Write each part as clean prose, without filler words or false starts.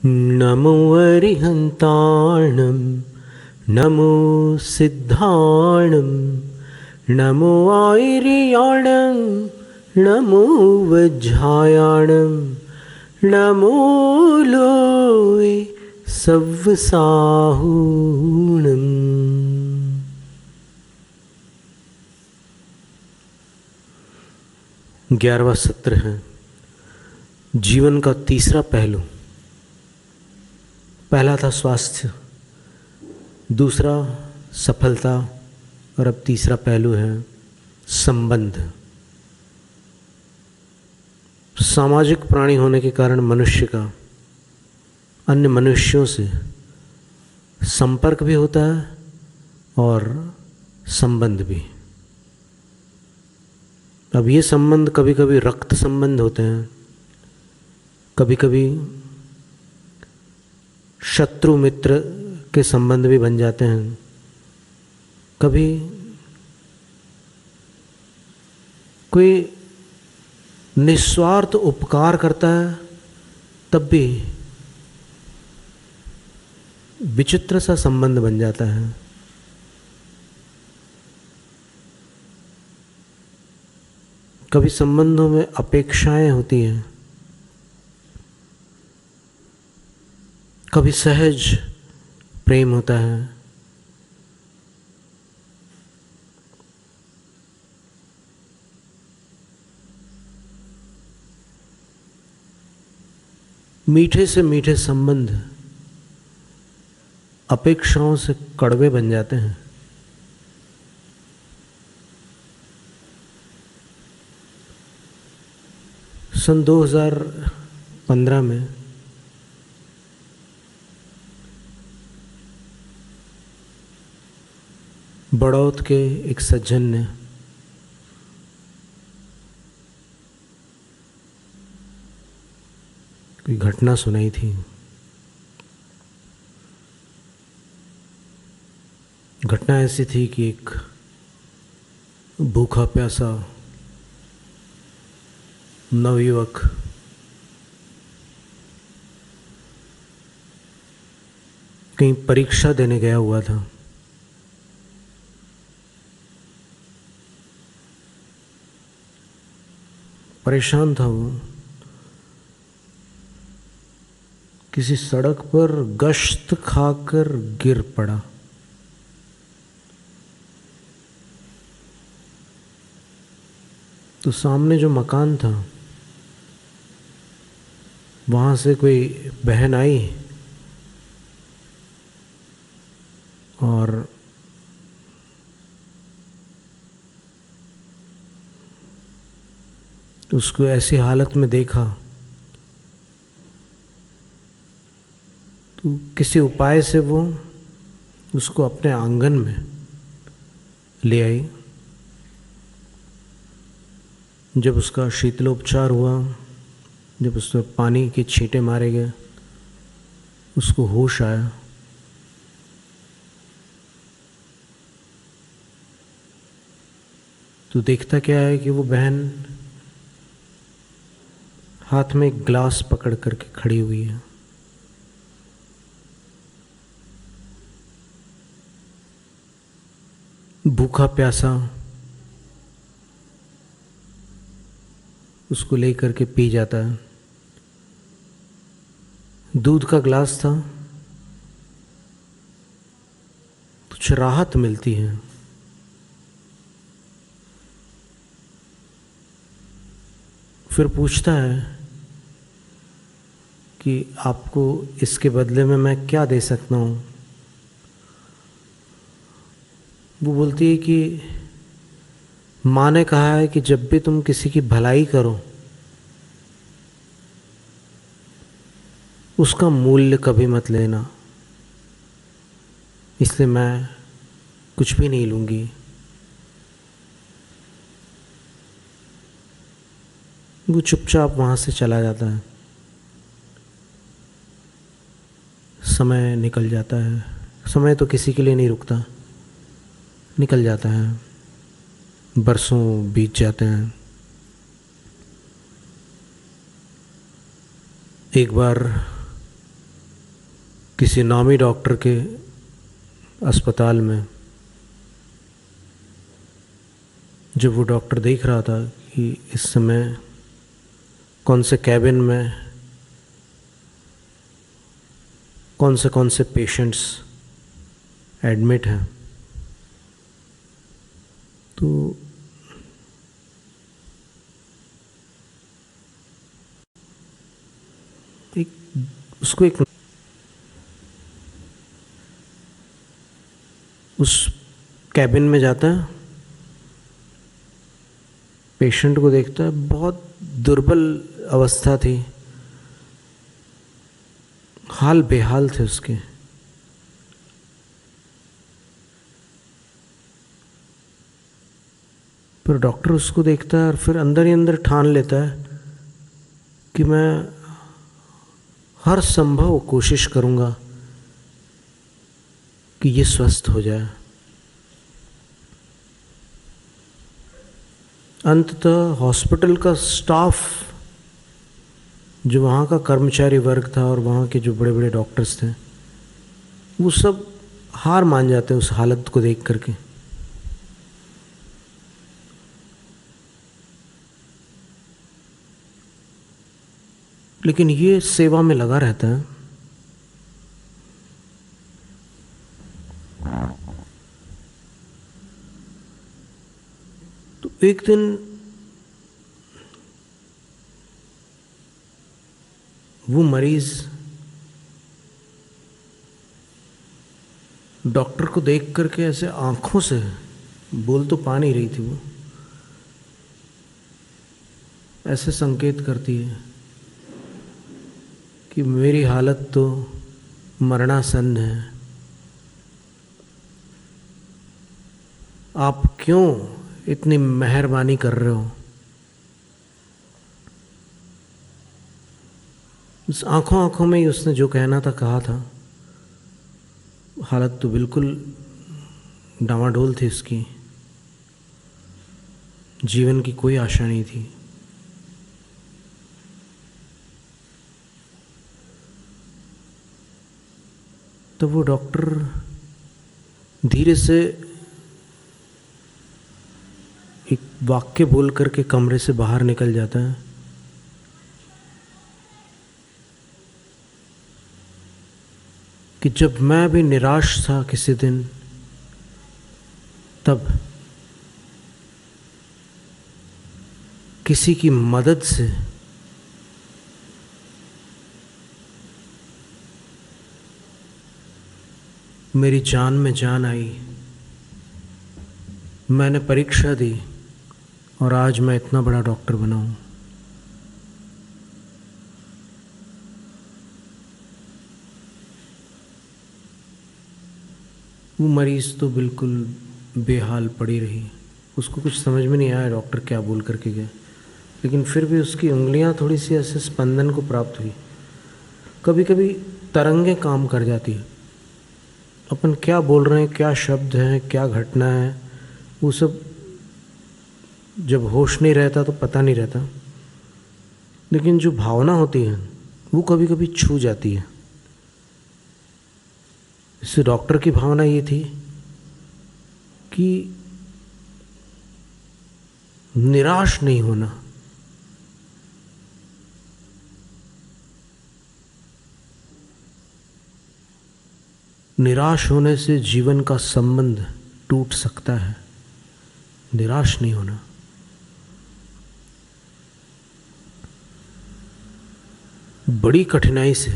नमो अरिहन्ताणं नमो सिद्धाणं नमो आयर्याणं नमो वज्रायाणं नमो लोये सव्वसाहूणम्। 11वां सत्र है जीवन का तीसरा पहलू। पहला था स्वास्थ्य, दूसरा सफलता और अब तीसरा पहलू है संबंध। सामाजिक प्राणी होने के कारण मनुष्य का अन्य मनुष्यों से संपर्क भी होता है और संबंध भी। अब ये संबंध कभी कभी रक्त संबंध होते हैं, कभी कभी शत्रु मित्र के संबंध भी बन जाते हैं, कभी कोई निस्वार्थ उपकार करता है तब भी विचित्र सा संबंध बन जाता है। कभी संबंधों में अपेक्षाएं होती हैं, कभी सहज प्रेम होता है, मीठे से मीठे संबंध अपेक्षाओं से कड़वे बन जाते हैं। सन 2015 में बड़ौत के एक सज्जन ने कोई घटना सुनाई थी। घटना ऐसी थी कि एक भूखा प्यासा नवयुवक कहीं परीक्षा देने गया हुआ था। परेशान था वो। किसी सड़क पर गश्त खाकर गिर पड़ा। तो सामने जो मकान था वहाँ से कोई बहन आई और उसको ऐसी हालत में देखा तो किसी उपाय से वो उसको अपने आंगन में ले आई। जब उसका शीतलोपचार हुआ, जब उस पर पानी के छींटे मारे गए, उसको होश आया। तो देखता क्या है कि वो बहन हाथ में एक ग्लास पकड़ करके खड़ी हुई है। भूखा प्यासा उसको लेकर के पी जाता है। दूध का ग्लास था, कुछ राहत मिलती है। फिर पूछता है कि आपको इसके बदले में मैं क्या दे सकता हूँ। वो बोलती है कि माँ ने कहा है कि जब भी तुम किसी की भलाई करो उसका मूल्य कभी मत लेना, इसलिए मैं कुछ भी नहीं लूँगी। वो चुपचाप वहाँ से चला जाता है। समय निकल जाता है। समय तो किसी के लिए नहीं रुकता, निकल जाता है। बरसों बीत जाते हैं। एक बार किसी नामी डॉक्टर के अस्पताल में जब वो डॉक्टर देख रहा था कि इस समय कौन से कैबिन में कौन से पेशेंट्स एडमिट हैं, तो उसको एक उस कैबिन में जाता है, पेशेंट को देखता है, बहुत दुर्बल अवस्था थी, हाल बेहाल थे उसके। पर डॉक्टर उसको देखता है और फिर अंदर ही अंदर ठान लेता है कि मैं हर संभव कोशिश करूंगा कि ये स्वस्थ हो जाए। अंततः हॉस्पिटल का स्टाफ, जो वहाँ का कर्मचारी वर्ग था और वहाँ के जो बड़े बड़े डॉक्टर्स थे, वो सब हार मान जाते हैं उस हालत को देख करके। लेकिन ये सेवा में लगा रहता है। तो एक दिन वो मरीज डॉक्टर को देख करके ऐसे आंखों से, बोल तो पा नहीं रही थी वो, ऐसे संकेत करती है कि मेरी हालत तो मरणासन्न है, आप क्यों इतनी मेहरबानी कर रहे हो। उस आंखों में ही उसने जो कहना था कहा था। हालत तो बिल्कुल डामाडोल थी उसकी, जीवन की कोई आशा नहीं थी। तो वो डॉक्टर धीरे से एक वाक्य बोल करके कमरे से बाहर निकल जाता है। कि जब मैं भी निराश था किसी दिन, तब किसी की मदद से मेरी जान में जान आई, मैंने परीक्षा दी और आज मैं इतना बड़ा डॉक्टर बना हूँ। वो मरीज़ तो बिल्कुल बेहाल पड़ी रही, उसको कुछ समझ में नहीं आया डॉक्टर क्या बोल करके गए, लेकिन फिर भी उसकी उंगलियां थोड़ी सी ऐसे स्पंदन को प्राप्त हुई। कभी कभी तरंगें काम कर जाती है, अपन क्या बोल रहे हैं, क्या शब्द हैं, क्या घटना है, वो सब जब होश नहीं रहता तो पता नहीं रहता, लेकिन जो भावना होती है वो कभी कभी छू जाती है। इससे डॉक्टर की भावना ये थी कि निराश नहीं होना, निराश होने से जीवन का संबंध टूट सकता है, निराश नहीं होना। बड़ी कठिनाई से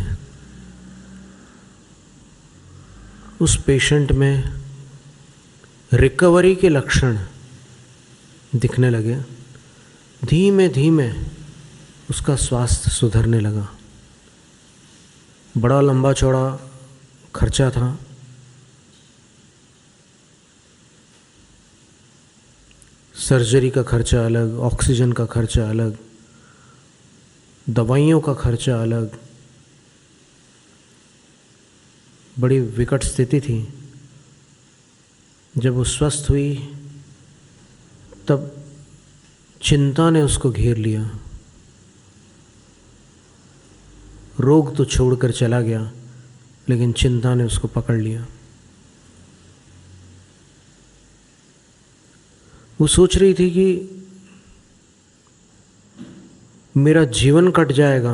उस पेशेंट में रिकवरी के लक्षण दिखने लगे। धीमे धीमे उसका स्वास्थ्य सुधरने लगा। बड़ा लंबा चौड़ा खर्चा था, सर्जरी का खर्चा अलग, ऑक्सीजन का खर्चा अलग, दवाइयों का खर्चा अलग। बड़ी विकट स्थिति थी। जब वो स्वस्थ हुई तब चिंता ने उसको घेर लिया। रोग तो छोड़कर चला गया, लेकिन चिंता ने उसको पकड़ लिया। वो सोच रही थी कि मेरा जीवन कट जाएगा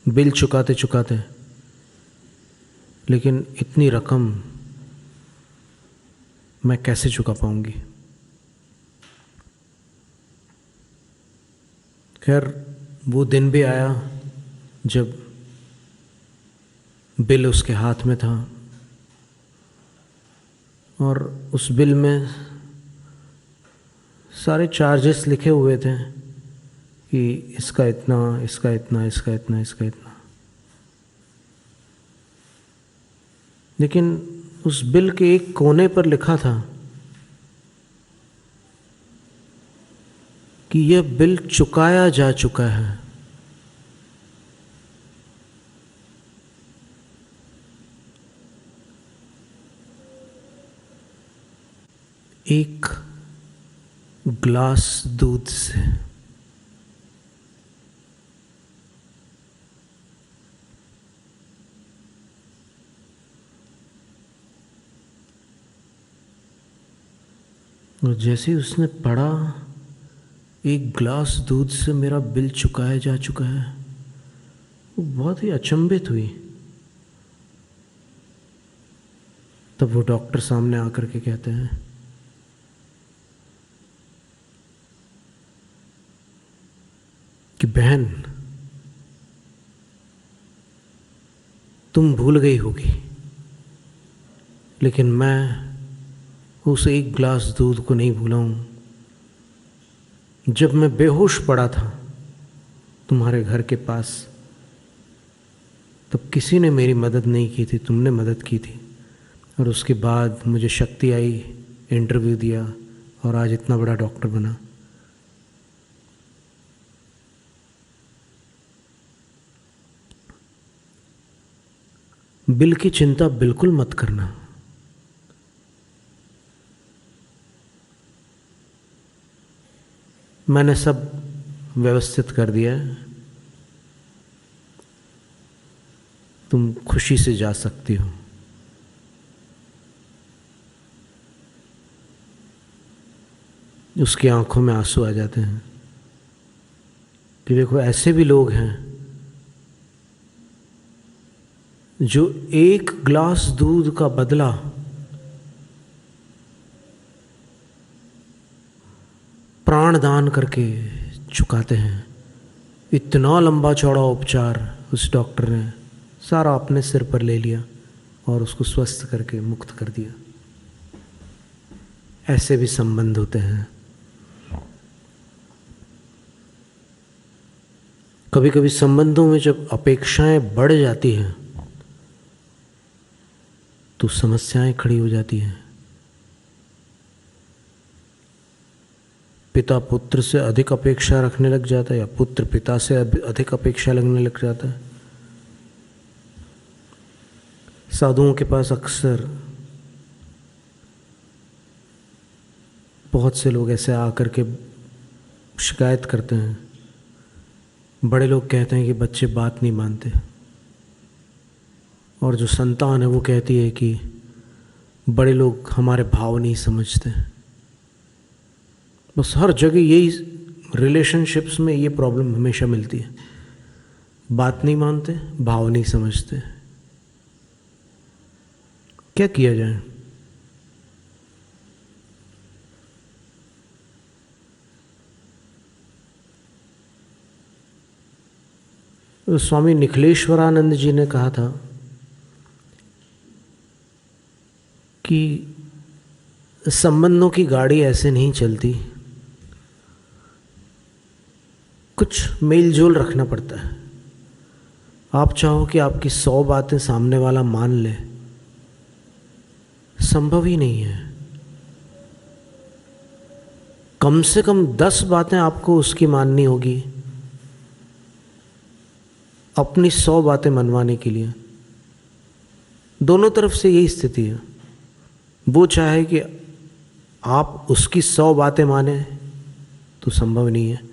बिल चुकाते चुकाते, लेकिन इतनी रकम मैं कैसे चुका पाऊंगी। खैर वो दिन भी आया जब बिल उसके हाथ में था और उस बिल में सारे चार्जेस लिखे हुए थे कि इसका इतना, इसका इतना, इसका इतना, इसका इतना। लेकिन उस बिल के एक कोने पर लिखा था कि यह बिल चुकाया जा चुका है। एक ग्लास दूध से। और जैसे ही उसने पढ़ा एक ग्लास दूध से मेरा बिल चुकाया जा चुका है, वो बहुत ही अचंभित हुई। तब वो डॉक्टर सामने आकर के कहते हैं कि बहन, तुम भूल गई होगी, लेकिन मैं उस एक गिलास दूध को नहीं भूला हूँ। जब मैं बेहोश पड़ा था तुम्हारे घर के पास, तब किसी ने मेरी मदद नहीं की थी, तुमने मदद की थी। और उसके बाद मुझे शक्ति आई, इंटरव्यू दिया और आज इतना बड़ा डॉक्टर बना। बिल की चिंता बिल्कुल मत करना। मैंने सब व्यवस्थित कर दिया है, तुम खुशी से जा सकती हो। उसकी आंखों में आंसू आ जाते हैं कि देखो ऐसे भी लोग हैं जो एक ग्लास दूध का बदला प्राण दान करके चुकाते हैं। इतना लंबा चौड़ा उपचार उस डॉक्टर ने सारा अपने सिर पर ले लिया और उसको स्वस्थ करके मुक्त कर दिया। ऐसे भी संबंध होते हैं। कभी कभी संबंधों में जब अपेक्षाएं बढ़ जाती हैं तो समस्याएं खड़ी हो जाती हैं। पिता पुत्र से अधिक अपेक्षा रखने लग जाता है या पुत्र पिता से अधिक अपेक्षा लगने लग जाता है। साधुओं के पास अक्सर बहुत से लोग ऐसे आकर के शिकायत करते हैं। बड़े लोग कहते हैं कि बच्चे बात नहीं मानते, और जो संतान है वो कहती है कि बड़े लोग हमारे भाव नहीं समझते। बस हर जगह यही रिलेशनशिप्स में ये प्रॉब्लम हमेशा मिलती है, बात नहीं मानते, भाव नहीं समझते। क्या किया जाए? स्वामी निखिलेश्वरानंद जी ने कहा था कि संबंधों की गाड़ी ऐसे नहीं चलती, कुछ मेल जोल रखना पड़ता है। आप चाहो कि आपकी 100 बातें सामने वाला मान ले, संभव ही नहीं है। कम से कम 10 बातें आपको उसकी माननी होगी अपनी 100 बातें मनवाने के लिए। दोनों तरफ से यही स्थिति है। वो चाहे कि आप उसकी 100 बातें माने तो संभव नहीं है।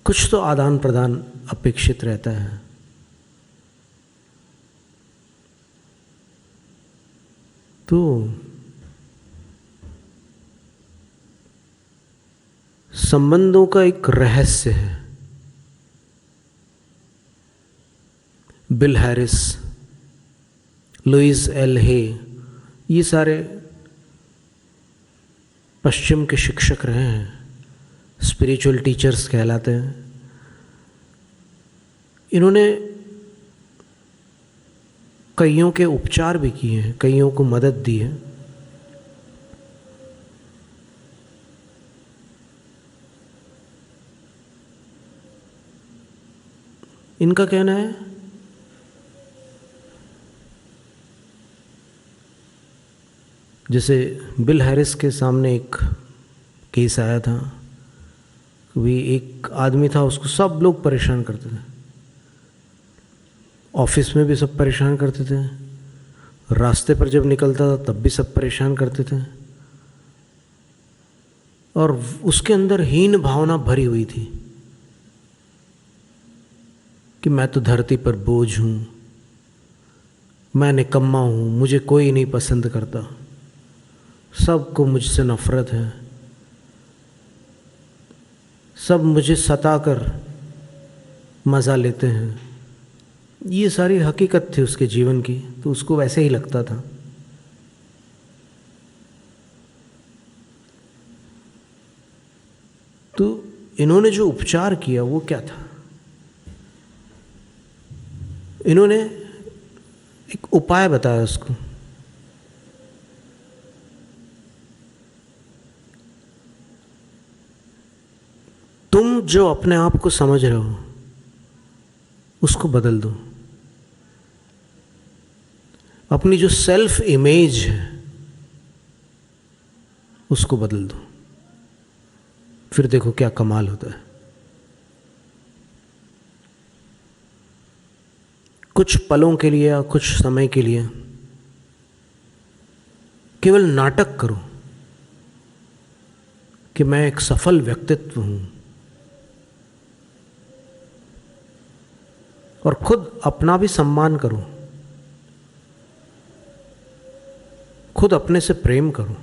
कुछ तो आदान प्रदान अपेक्षित रहता है। तो संबंधों का एक रहस्य है। बिल हैरिस, लुइस एल हे, ये सारे पश्चिम के शिक्षक रहे हैं, स्पिरिचुअल टीचर्स कहलाते हैं। इन्होंने कईयों के उपचार भी किए हैं, कईयों को मदद दी है। इनका कहना है जैसे बिल हैरिस के सामने एक केस आया था, भी एक आदमी था, उसको सब लोग परेशान करते थे, ऑफिस में भी सब परेशान करते थे, रास्ते पर जब निकलता था तब भी सब परेशान करते थे, और उसके अंदर हीन भावना भरी हुई थी कि मैं तो धरती पर बोझ हूँ, मैं निकम्मा हूँ, मुझे कोई नहीं पसंद करता, सबको मुझसे नफरत है, सब मुझे सताकर मज़ा लेते हैं। ये सारी हकीकत थी उसके जीवन की, तो उसको वैसे ही लगता था। तो इन्होंने जो उपचार किया वो क्या था? इन्होंने एक उपाय बताया उसको। तुम जो अपने आप को समझ रहे हो उसको बदल दो। अपनी जो सेल्फ इमेज है उसको बदल दो, फिर देखो क्या कमाल होता है। कुछ पलों के लिए या कुछ समय के लिए केवल नाटक करो कि मैं एक सफल व्यक्तित्व हूं, और खुद अपना भी सम्मान करो, खुद अपने से प्रेम करो।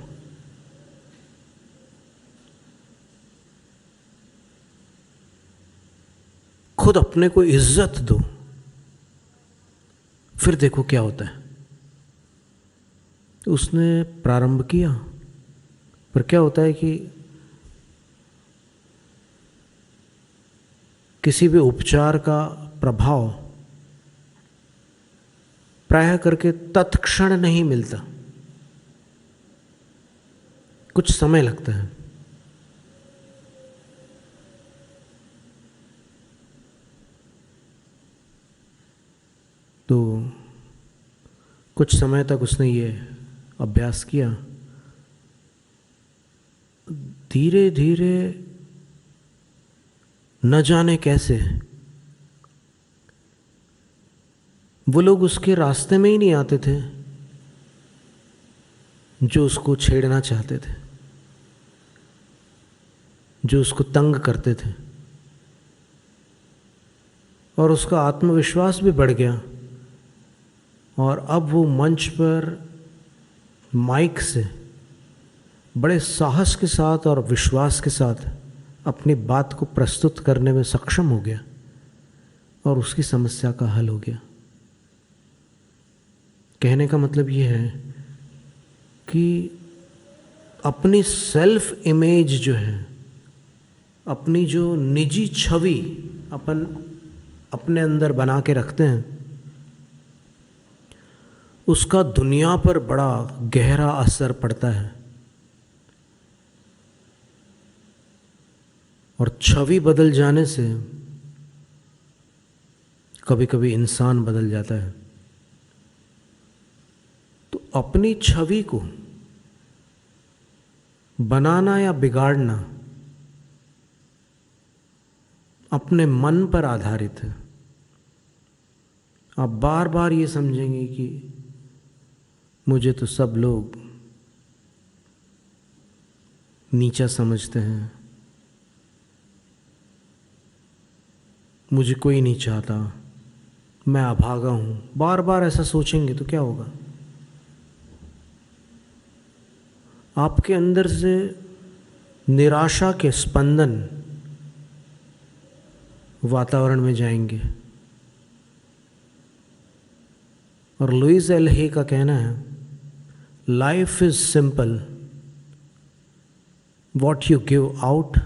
खुद अपने को इज्जत दो, फिर देखो क्या होता है। तो उसने प्रारंभ किया, पर क्या होता है कि किसी भी उपचार का प्रभाव प्रायः करके तत्क्षण नहीं मिलता, कुछ समय लगता है। तो कुछ समय तक उसने ये अभ्यास किया, धीरे धीरे न जाने कैसे वो लोग उसके रास्ते में ही नहीं आते थे जो उसको छेड़ना चाहते थे, जो उसको तंग करते थे, और उसका आत्मविश्वास भी बढ़ गया। और अब वो मंच पर माइक से बड़े साहस के साथ और विश्वास के साथ अपनी बात को प्रस्तुत करने में सक्षम हो गया, और उसकी समस्या का हल हो गया। कहने का मतलब ये है कि अपनी सेल्फ इमेज जो है, अपनी जो निजी छवि अपन अपने अंदर बना के रखते हैं, उसका दुनिया पर बड़ा गहरा असर पड़ता है। और छवि बदल जाने से कभी कभी इंसान बदल जाता है। तो अपनी छवि को बनाना या बिगाड़ना अपने मन पर आधारित है। आप बार बार ये समझेंगे कि मुझे तो सब लोग नीचा समझते हैं, मुझे कोई नहीं चाहता, मैं अभागा हूँ। बार बार ऐसा सोचेंगे तो क्या होगा? आपके अंदर से निराशा के स्पंदन वातावरण में जाएंगे। और लुइस एल हे का कहना है, life is simple, what you give out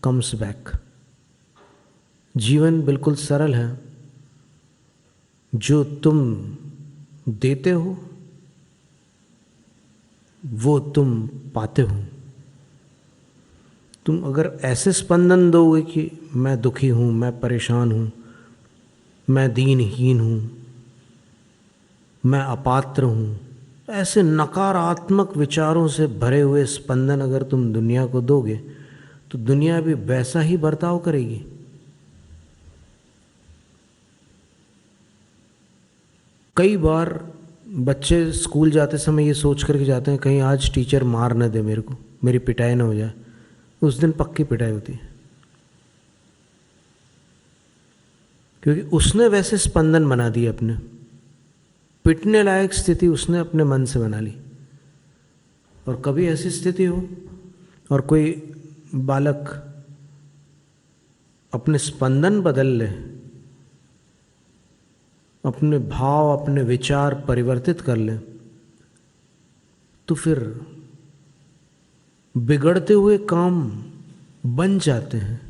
comes back. जीवन बिल्कुल सरल है, जो तुम देते हो वो तुम पाते हो। तुम अगर ऐसे स्पंदन दोगे कि मैं दुखी हूँ, मैं परेशान हूँ, मैं दीनहीन हूँ, मैं अपात्र हूँ, ऐसे नकारात्मक विचारों से भरे हुए स्पंदन अगर तुम दुनिया को दोगे तो दुनिया भी वैसा ही बर्ताव करेगी। कई बार बच्चे स्कूल जाते समय ये सोच करके जाते हैं कहीं आज टीचर मार न दे मेरे को, मेरी पिटाई ना हो जाए। उस दिन पक्की पिटाई होती है, क्योंकि उसने वैसे स्पंदन बना दिए अपने। पिटने लायक स्थिति उसने अपने मन से बना ली। और कभी ऐसी स्थिति हो और कोई बालक अपने स्पंदन बदल ले, अपने भाव, अपने विचार परिवर्तित कर ले, तो फिर बिगड़ते हुए काम बन जाते हैं।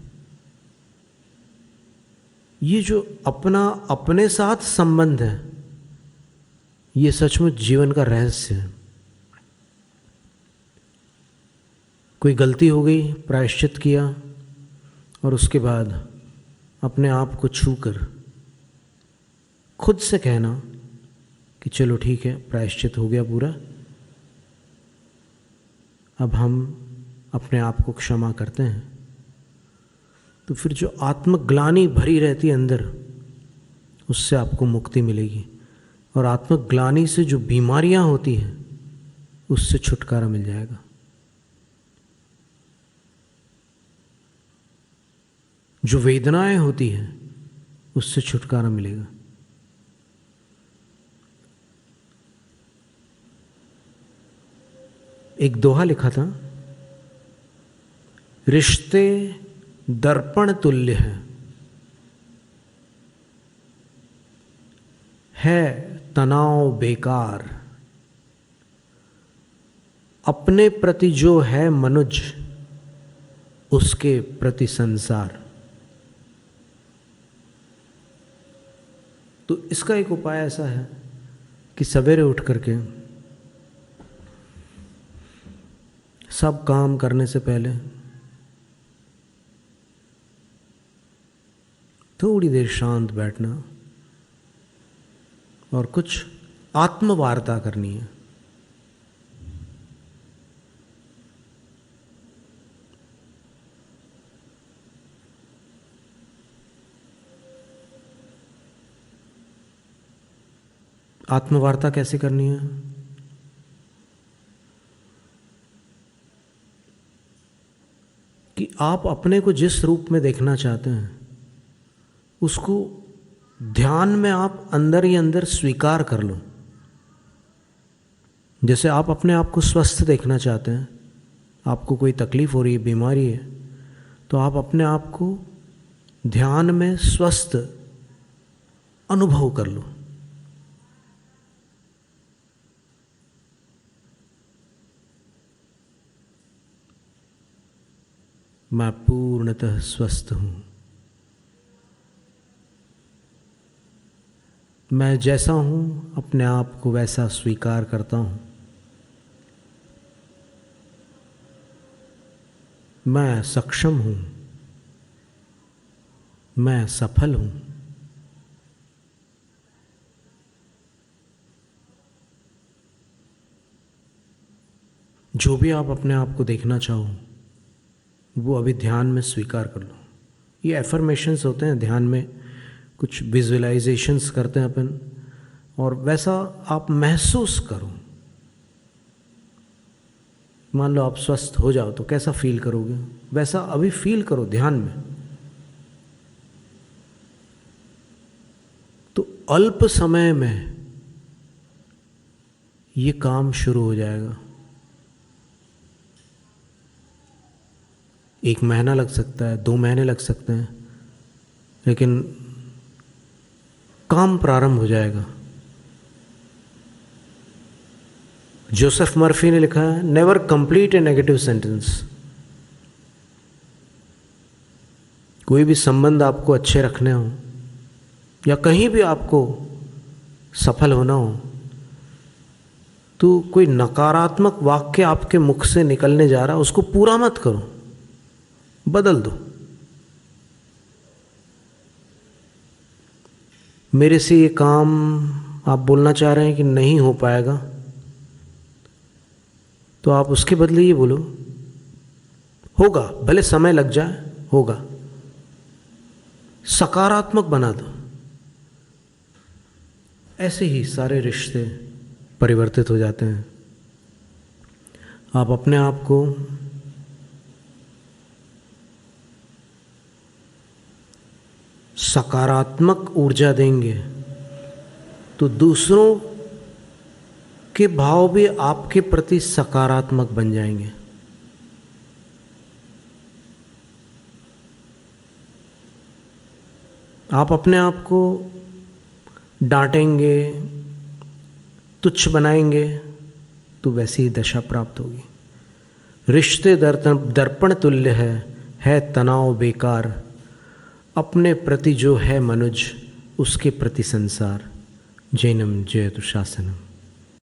ये जो अपना अपने साथ संबंध है, ये सचमुच जीवन का रहस्य है। कोई गलती हो गई, प्रायश्चित किया, और उसके बाद अपने आप को छूकर खुद से कहना कि चलो ठीक है, प्रायश्चित हो गया पूरा, अब हम अपने आप को क्षमा करते हैं। तो फिर जो आत्मग्लानि भरी रहती है अंदर, उससे आपको मुक्ति मिलेगी। और आत्मग्लानि से जो बीमारियां होती हैं उससे छुटकारा मिल जाएगा। जो वेदनाएं होती हैं उससे छुटकारा मिलेगा। एक दोहा लिखा था, रिश्ते दर्पण तुल्य है तनाव बेकार, अपने प्रति जो है मनुज उसके प्रति संसार। तो इसका एक उपाय ऐसा है कि सवेरे उठ करके सब काम करने से पहले थोड़ी देर शांत बैठना और कुछ आत्मवार्ता करनी है। आत्मवार्ता कैसे करनी है? कि आप अपने को जिस रूप में देखना चाहते हैं उसको ध्यान में आप अंदर ही अंदर स्वीकार कर लो। जैसे आप अपने आप को स्वस्थ देखना चाहते हैं, आपको कोई तकलीफ हो रही है, बीमारी है, तो आप अपने आप को ध्यान में स्वस्थ अनुभव कर लो। मैं पूर्णतः स्वस्थ हूं, मैं जैसा हूं अपने आप को वैसा स्वीकार करता हूं। मैं सक्षम हूं, मैं सफल हूं। जो भी आप अपने आप को देखना चाहो वो अभी ध्यान में स्वीकार कर लो। ये एफर्मेशंस होते हैं ध्यान में, कुछ विजुअलाइजेशंस करते हैं अपन, और वैसा आप महसूस करो। मान लो आप स्वस्थ हो जाओ तो कैसा फील करोगे, वैसा अभी फील करो ध्यान में। तो अल्प समय में ये काम शुरू हो जाएगा। 1 महीना लग सकता है, 2 महीने लग सकते हैं, लेकिन काम प्रारंभ हो जाएगा। जोसेफ मर्फी ने लिखा है, नेवर कंप्लीट ए नेगेटिव सेंटेंस। कोई भी संबंध आपको अच्छे रखने हो या कहीं भी आपको सफल होना हो, तो कोई नकारात्मक वाक्य आपके मुख से निकलने जा रहा है, उसको पूरा मत करो, बदल दो। मेरे से ये काम आप बोलना चाह रहे हैं कि नहीं हो पाएगा, तो आप उसके बदले ये बोलो, होगा, भले समय लग जाए, होगा। सकारात्मक बना दो। ऐसे ही सारे रिश्ते परिवर्तित हो जाते हैं। आप अपने आप को सकारात्मक ऊर्जा देंगे तो दूसरों के भाव भी आपके प्रति सकारात्मक बन जाएंगे। आप अपने आप को डांटेंगे, तुच्छ बनाएंगे, तो वैसी ही दशा प्राप्त होगी। रिश्ते दर्पण तुल्य है तनाव बेकार, अपने प्रति जो है मनुज, उसके प्रति संसार। जैनम जयतु शासनम।